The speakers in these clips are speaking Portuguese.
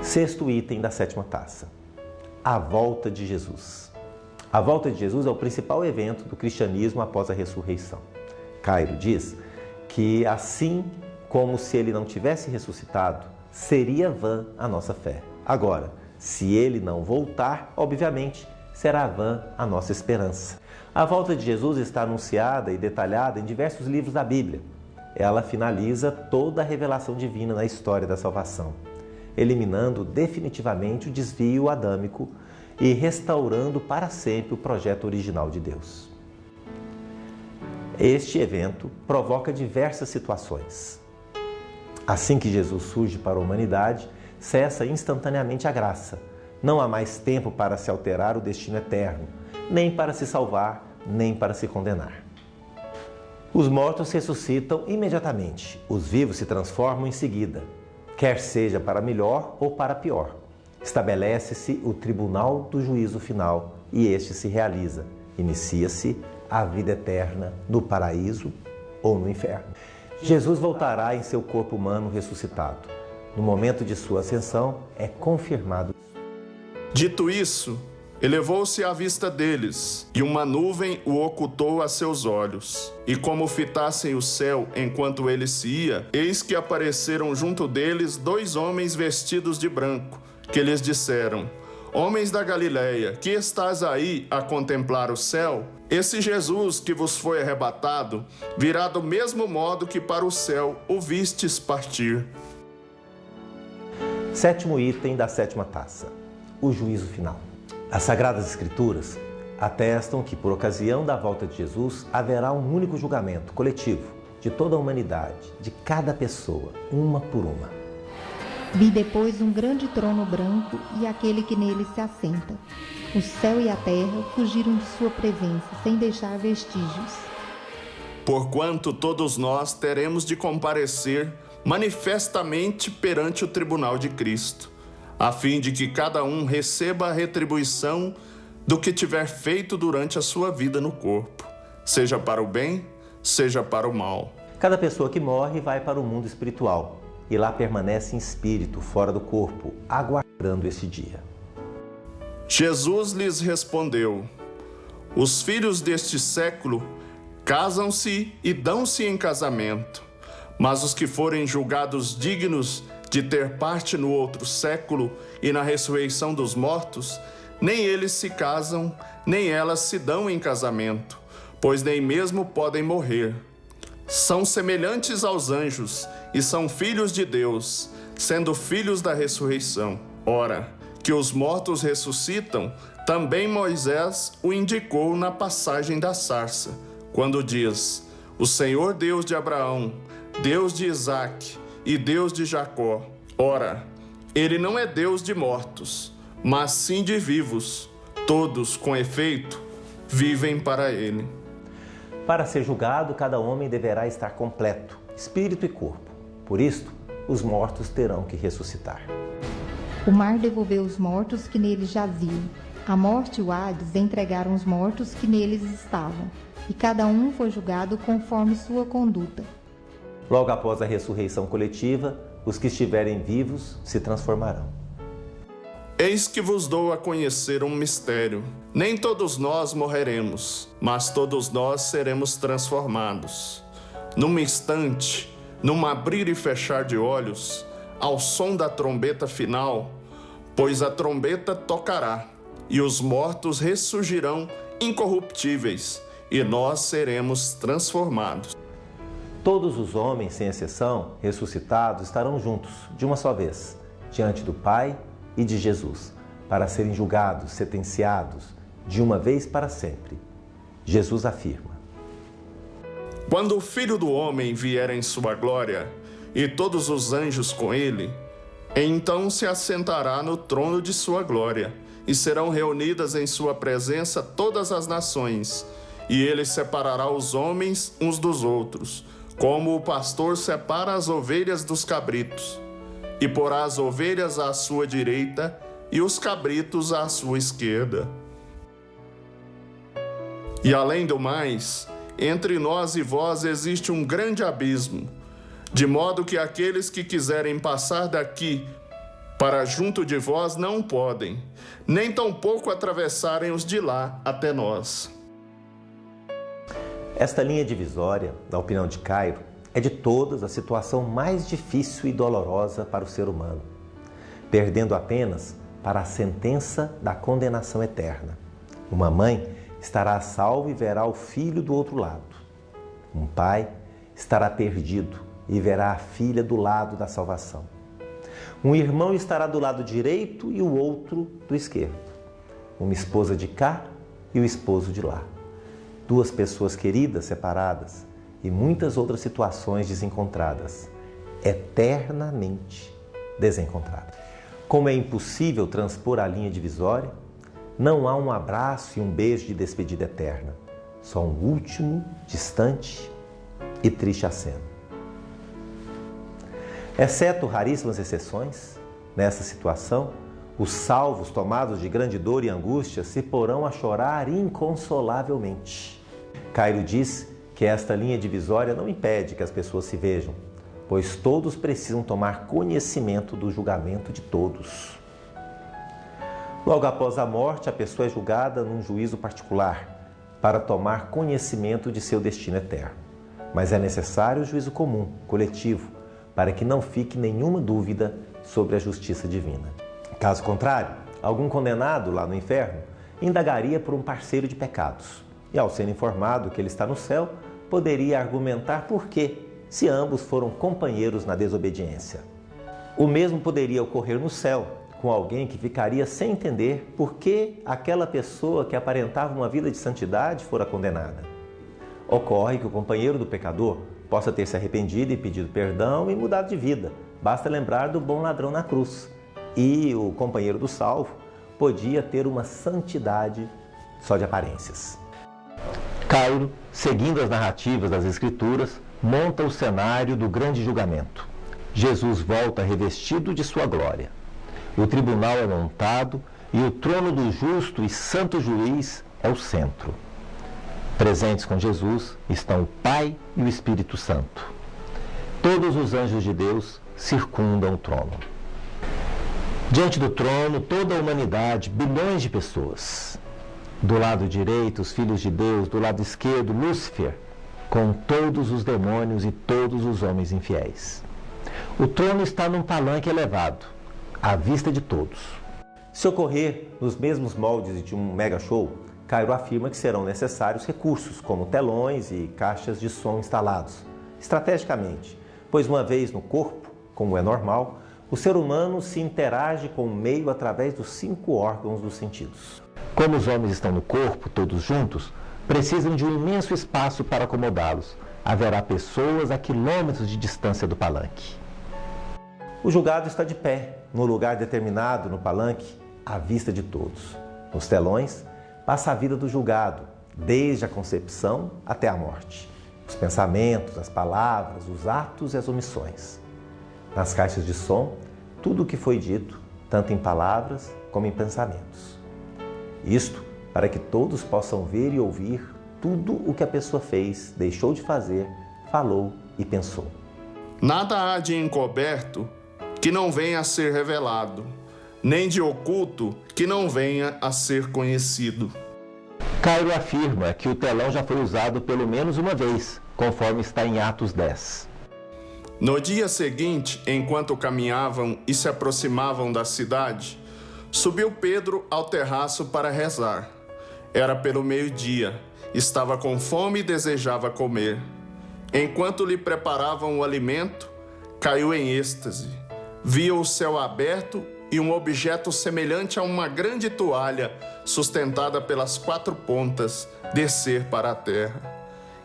Sexto item da sétima taça: a volta de Jesus. A volta de Jesus é o principal evento do cristianismo após a ressurreição. Cairo diz que, assim como se ele não tivesse ressuscitado, seria vã a nossa fé. Agora, se ele não voltar, obviamente, será vã a nossa esperança. A volta de Jesus está anunciada e detalhada em diversos livros da Bíblia. Ela finaliza toda a revelação divina na história da salvação, eliminando definitivamente o desvio adâmico e restaurando para sempre o projeto original de Deus. Este evento provoca diversas situações. Assim que Jesus surge para a humanidade, cessa instantaneamente a graça. Não há mais tempo para se alterar o destino eterno, nem para se salvar, nem para se condenar. Os mortos ressuscitam imediatamente, os vivos se transformam em seguida, quer seja para melhor ou para pior. Estabelece-se o tribunal do juízo final e este se realiza. Inicia-se a vida eterna no paraíso ou no inferno. Jesus voltará em seu corpo humano ressuscitado. No momento de sua ascensão, é confirmado. Dito isso, elevou-se à vista deles, e uma nuvem o ocultou a seus olhos. E como fitassem o céu enquanto ele se ia, eis que apareceram junto deles 2 homens vestidos de branco, que lhes disseram: Homens da Galileia, que estás aí a contemplar o céu? Esse Jesus que vos foi arrebatado, virá do mesmo modo que para o céu o vistes partir. Sétimo item da sétima taça: o juízo final. As Sagradas Escrituras atestam que, por ocasião da volta de Jesus, haverá um único julgamento coletivo de toda a humanidade, de cada pessoa, uma por uma. Vi depois um grande trono branco e aquele que nele se assenta. O céu e a terra fugiram de sua presença, sem deixar vestígios. Porquanto todos nós teremos de comparecer manifestamente perante o tribunal de Cristo, a fim de que cada um receba a retribuição do que tiver feito durante a sua vida no corpo, seja para o bem, seja para o mal. Cada pessoa que morre vai para o mundo espiritual e lá permanece em espírito, fora do corpo, aguardando esse dia. Jesus lhes respondeu: Os filhos deste século casam-se e dão-se em casamento, mas os que forem julgados dignos de ter parte no outro século e na ressurreição dos mortos, nem eles se casam, nem elas se dão em casamento, pois nem mesmo podem morrer. São semelhantes aos anjos e são filhos de Deus, sendo filhos da ressurreição. Ora, que os mortos ressuscitam, também Moisés o indicou na passagem da sarça, quando diz: O Senhor Deus de Abraão, Deus de Isaque e Deus de Jacó. Ora, ele não é Deus de mortos, mas sim de vivos. Todos, com efeito, vivem para ele. Para ser julgado, cada homem deverá estar completo, espírito e corpo. Por isto, os mortos terão que ressuscitar. O mar devolveu os mortos que neles jaziam. A morte e o Hades entregaram os mortos que neles estavam, e cada um foi julgado conforme sua conduta. Logo após a ressurreição coletiva, os que estiverem vivos se transformarão. Eis que vos dou a conhecer um mistério. Nem todos nós morreremos, mas todos nós seremos transformados. Num instante, num abrir e fechar de olhos, ao som da trombeta final, pois a trombeta tocará, e os mortos ressurgirão incorruptíveis, e nós seremos transformados. Todos os homens, sem exceção, ressuscitados, estarão juntos, de uma só vez, diante do Pai e de Jesus, para serem julgados, sentenciados, de uma vez para sempre. Jesus afirma: Quando o Filho do Homem vier em sua glória, e todos os anjos com ele, então se assentará no trono de sua glória, e serão reunidas em sua presença todas as nações, e ele separará os homens uns dos outros, como o pastor separa as ovelhas dos cabritos, e porá as ovelhas à sua direita e os cabritos à sua esquerda. E além do mais, entre nós e vós existe um grande abismo, de modo que aqueles que quiserem passar daqui para junto de vós não podem, nem tampouco atravessarem os de lá até nós. Esta linha divisória, na opinião de Cairo, é de todas a situação mais difícil e dolorosa para o ser humano, perdendo apenas para a sentença da condenação eterna. Uma mãe estará a salvo e verá o filho do outro lado. Um pai estará perdido e verá a filha do lado da salvação. Um irmão estará do lado direito e o outro do esquerdo. Uma esposa de cá e o esposo de lá. Duas pessoas queridas separadas e muitas outras situações desencontradas, eternamente desencontradas. Como é impossível transpor a linha divisória, não há um abraço e um beijo de despedida eterna, só um último, distante e triste aceno. Exceto raríssimas exceções, nessa situação, os salvos tomados de grande dor e angústia se porão a chorar inconsolavelmente. Cairo diz que esta linha divisória não impede que as pessoas se vejam, pois todos precisam tomar conhecimento do julgamento de todos. Logo após a morte, a pessoa é julgada num juízo particular para tomar conhecimento de seu destino eterno. Mas é necessário o juízo comum, coletivo, para que não fique nenhuma dúvida sobre a justiça divina. Caso contrário, algum condenado lá no inferno indagaria por um parceiro de pecados e, ao ser informado que ele está no céu, poderia argumentar por quê, se ambos foram companheiros na desobediência. O mesmo poderia ocorrer no céu, com alguém que ficaria sem entender por que aquela pessoa que aparentava uma vida de santidade fora condenada. Ocorre que o companheiro do pecador possa ter se arrependido e pedido perdão e mudado de vida. Basta lembrar do bom ladrão na cruz. E o companheiro do salvo podia ter uma santidade só de aparências. Cairo, seguindo as narrativas das Escrituras, monta o cenário do grande julgamento. Jesus volta revestido de sua glória. O tribunal é montado e o trono do justo e santo juiz é o centro. Presentes com Jesus estão o Pai e o Espírito Santo. Todos os anjos de Deus circundam o trono. Diante do trono, toda a humanidade, bilhões de pessoas. Do lado direito, os filhos de Deus, do lado esquerdo, Lúcifer, com todos os demônios e todos os homens infiéis. O trono está num palanque elevado, à vista de todos. Se ocorrer nos mesmos moldes de um mega show, Cairo afirma que serão necessários recursos como telões e caixas de som instalados, estrategicamente, pois uma vez no corpo, como é normal, o ser humano se interage com o meio através dos 5 órgãos dos sentidos. Como os homens estão no corpo, todos juntos, precisam de um imenso espaço para acomodá-los. Haverá pessoas a quilômetros de distância do palanque. O julgado está de pé, no lugar determinado no palanque, à vista de todos. Nos telões, passa a vida do julgado, desde a concepção até a morte. Os pensamentos, as palavras, os atos e as omissões. Nas caixas de som, tudo o que foi dito, tanto em palavras como em pensamentos. Isto para que todos possam ver e ouvir tudo o que a pessoa fez, deixou de fazer, falou e pensou. Nada há de encoberto que não venha a ser revelado, nem de oculto que não venha a ser conhecido. Cairo afirma que o telão já foi usado pelo menos uma vez, conforme está em Atos 10. No dia seguinte, enquanto caminhavam e se aproximavam da cidade, subiu Pedro ao terraço para rezar. Era pelo meio-dia, estava com fome e desejava comer. Enquanto lhe preparavam o alimento, caiu em êxtase. Viu o céu aberto e um objeto semelhante a uma grande toalha, sustentada pelas 4 pontas, descer para a terra.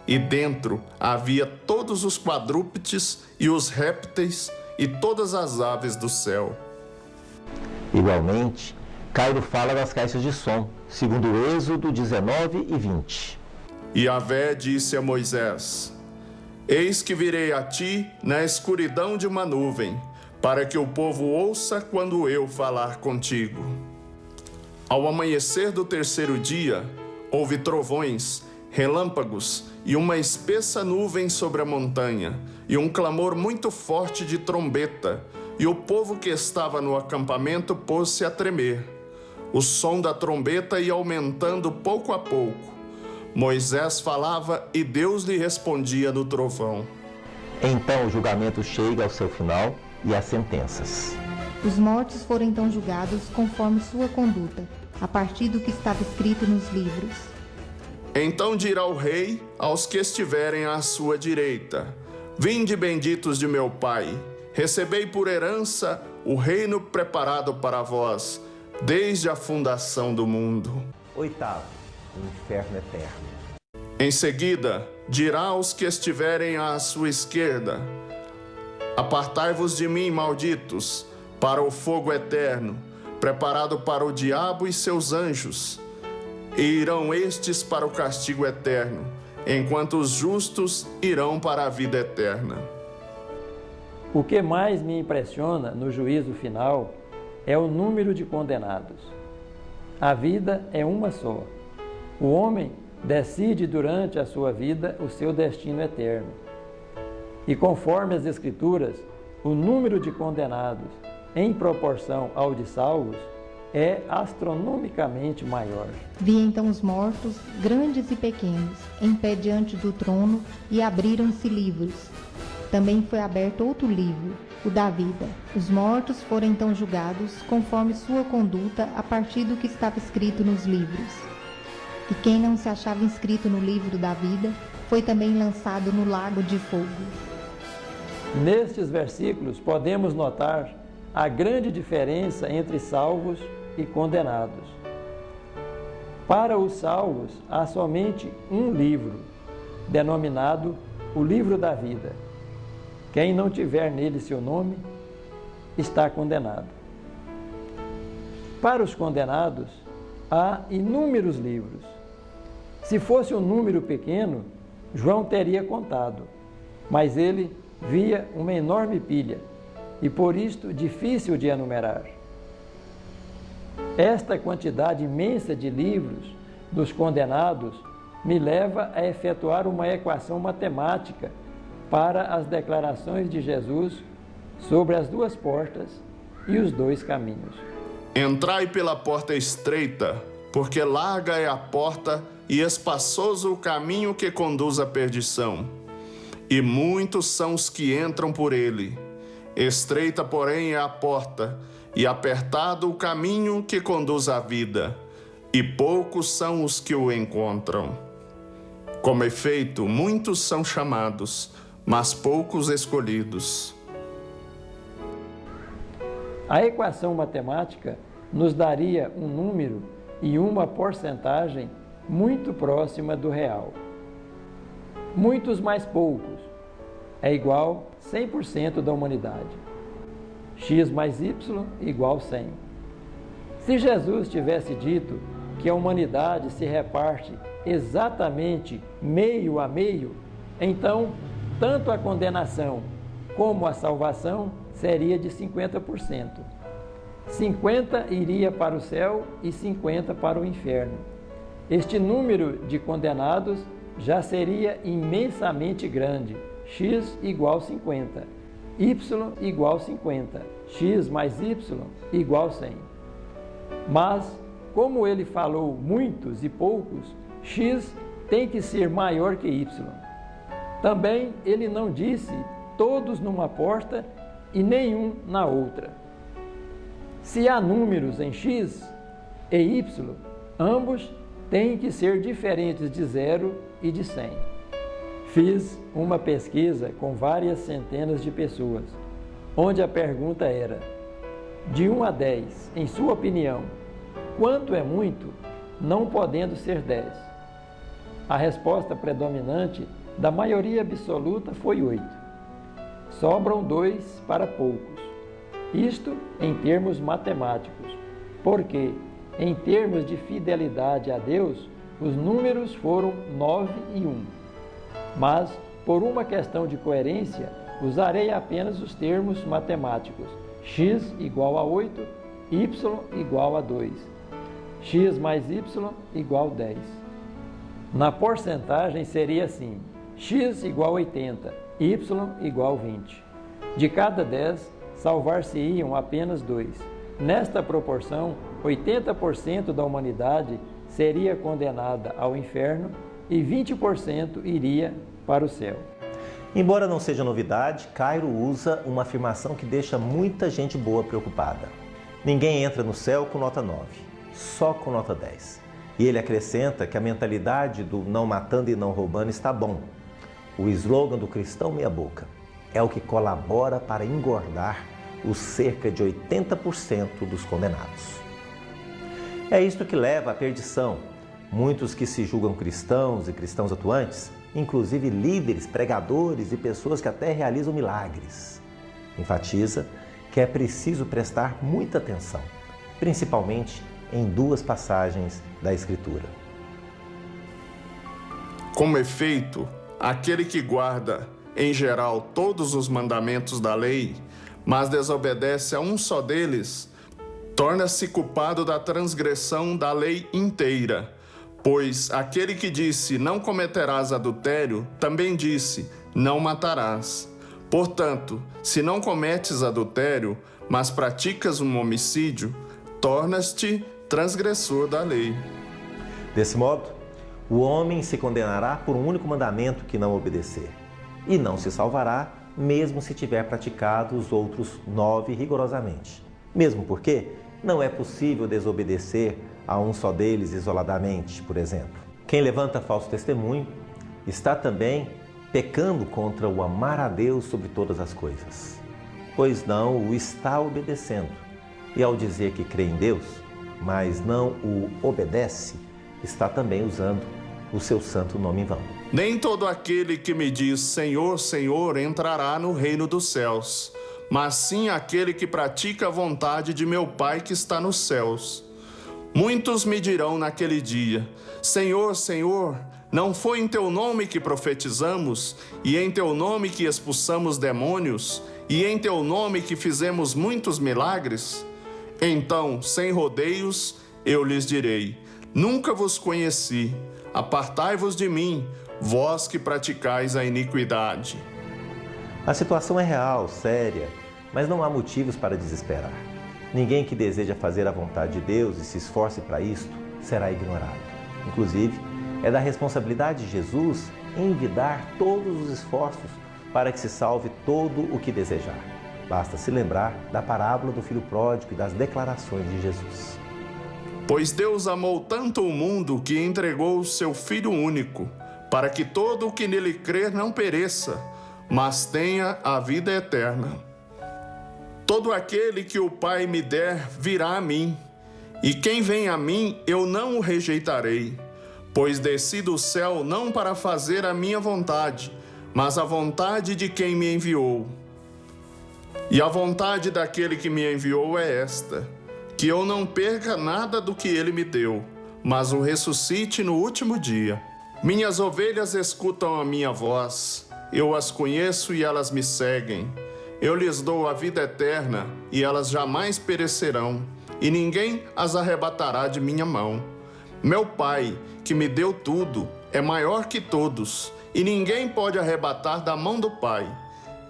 e dentro havia todos os quadrúpedes e os répteis e todas as aves do céu. Igualmente, Cairo fala das caixas de som, segundo Êxodo 19 e 20. E Yahvé disse a Moisés: Eis que virei a ti na escuridão de uma nuvem, para que o povo ouça quando eu falar contigo. Ao amanhecer do terceiro dia, houve trovões, relâmpagos e uma espessa nuvem sobre a montanha, e um clamor muito forte de trombeta, e o povo que estava no acampamento pôs-se a tremer. O som da trombeta ia aumentando pouco a pouco. Moisés falava e Deus lhe respondia no trovão. Então o julgamento chega ao seu final e as sentenças. Os mortos foram então julgados conforme sua conduta, a partir do que estava escrito nos livros. Então dirá o rei aos que estiverem à sua direita: Vinde, benditos de meu Pai, recebei por herança o reino preparado para vós, desde a fundação do mundo. Oitavo, o inferno eterno. Em seguida, dirá aos que estiverem à sua esquerda: Apartai-vos de mim, malditos, para o fogo eterno, preparado para o diabo e seus anjos. E irão estes para o castigo eterno, enquanto os justos irão para a vida eterna. O que mais me impressiona no juízo final é o número de condenados. A vida é uma só. O homem decide durante a sua vida o seu destino eterno. E conforme as Escrituras, o número de condenados, em proporção ao de salvos, é astronomicamente maior. Vi então os mortos, grandes e pequenos, em pé diante do trono, e abriram-se livros. Também foi aberto outro livro, o da vida. Os mortos foram então julgados conforme sua conduta a partir do que estava escrito nos livros. E quem não se achava inscrito no livro da vida foi também lançado no lago de fogo. Nestes versículos podemos notar a grande diferença entre salvos e condenados. Para os salvos, há somente um livro, denominado o livro da vida. Quem não tiver nele seu nome, está condenado. Para os condenados, há inúmeros livros. Se fosse um número pequeno, João teria contado, mas ele via uma enorme pilha, e por isto difícil de enumerar. Esta quantidade imensa de livros dos condenados me leva a efetuar uma equação matemática para as declarações de Jesus sobre as duas portas e os dois caminhos. Entrai pela porta estreita, porque larga é a porta e espaçoso o caminho que conduz à perdição. E muitos são os que entram por ele. Estreita, porém, é a porta, e apertado o caminho que conduz à vida, e poucos são os que o encontram. Como efeito, muitos são chamados, mas poucos escolhidos. A equação matemática nos daria um número e uma porcentagem muito próxima do real. Muitos mais poucos é igual 100% da humanidade. X mais Y igual 100. Se Jesus tivesse dito que a humanidade se reparte exatamente meio a meio, então tanto a condenação como a salvação seria de 50%. 50 iria para o céu e 50 para o inferno. Este número de condenados já seria imensamente grande. X igual 50, Y igual 50, X mais Y igual 100. Mas, como ele falou muitos e poucos, X tem que ser maior que Y. Também ele não disse todos numa porta e nenhum na outra. Se há números em X e Y, ambos têm que ser diferentes de 0 e de 100. Fiz uma pesquisa com várias centenas de pessoas, onde a pergunta era: de 1 a 10, em sua opinião, quanto é muito, não podendo ser 10? A resposta predominante Da maioria absoluta foi 8. Sobram 2 para poucos. Isto em termos matemáticos, porque, em termos de fidelidade a Deus, os números foram 9 e 1. Mas, por uma questão de coerência, usarei apenas os termos matemáticos: x igual a 8, y igual a 2, x mais y igual a 10. Na porcentagem seria assim: x igual a 80, y igual a 20. De cada 10, salvar-se-iam apenas 2. Nesta proporção, 80% da humanidade seria condenada ao inferno e 20% iria para o céu. Embora não seja novidade, Cairo usa uma afirmação que deixa muita gente boa preocupada. Ninguém entra no céu com nota 9, só com nota 10. E ele acrescenta que a mentalidade do não matando e não roubando está bom. O slogan do cristão meia boca é o que colabora para engordar os cerca de 80% dos condenados. É isto que leva à perdição. Muitos que se julgam cristãos e cristãos atuantes, inclusive líderes, pregadores e pessoas que até realizam milagres. Enfatiza que é preciso prestar muita atenção, principalmente em 2 passagens da Escritura. Como efeito, aquele que guarda, em geral, todos os mandamentos da lei, mas desobedece a um só deles, torna-se culpado da transgressão da lei inteira. Pois aquele que disse, não cometerás adultério, também disse, não matarás. Portanto, se não cometes adultério, mas praticas um homicídio, tornas-te transgressor da lei. Desse modo, o homem se condenará por um único mandamento que não obedecer, e não se salvará, mesmo se tiver praticado os outros 9 rigorosamente. Mesmo porque não é possível desobedecer a um só deles isoladamente, por exemplo. Quem levanta falso testemunho está também pecando contra o amar a Deus sobre todas as coisas, pois não o está obedecendo. E ao dizer que crê em Deus, mas não o obedece, está também usando o seu santo nome em vão. Nem todo aquele que me diz Senhor, Senhor entrará no reino dos céus, mas sim aquele que pratica a vontade de meu Pai que está nos céus. Muitos me dirão naquele dia, Senhor, Senhor, não foi em teu nome que profetizamos, e em teu nome que expulsamos demônios, e em teu nome que fizemos muitos milagres? Então, sem rodeios, eu lhes direi, nunca vos conheci, apartai-vos de mim, vós que praticais a iniquidade. A situação é real, séria, mas não há motivos para desesperar. Ninguém que deseja fazer a vontade de Deus e se esforce para isto será ignorado. Inclusive, é da responsabilidade de Jesus envidar todos os esforços para que se salve todo o que desejar. Basta se lembrar da parábola do filho pródigo e das declarações de Jesus. Pois Deus amou tanto o mundo que entregou o seu Filho único, para que todo o que nele crer não pereça, mas tenha a vida eterna. Todo aquele que o Pai me der virá a mim, e quem vem a mim eu não o rejeitarei, pois desci do céu não para fazer a minha vontade, mas a vontade de quem me enviou. E a vontade daquele que me enviou é esta, que eu não perca nada do que ele me deu, mas o ressuscite no último dia. Minhas ovelhas escutam a minha voz, eu as conheço e elas me seguem. Eu lhes dou a vida eterna e elas jamais perecerão, e ninguém as arrebatará de minha mão. Meu Pai, que me deu tudo, é maior que todos, e ninguém pode arrebatar da mão do Pai.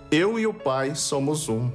Eu e o Pai somos um.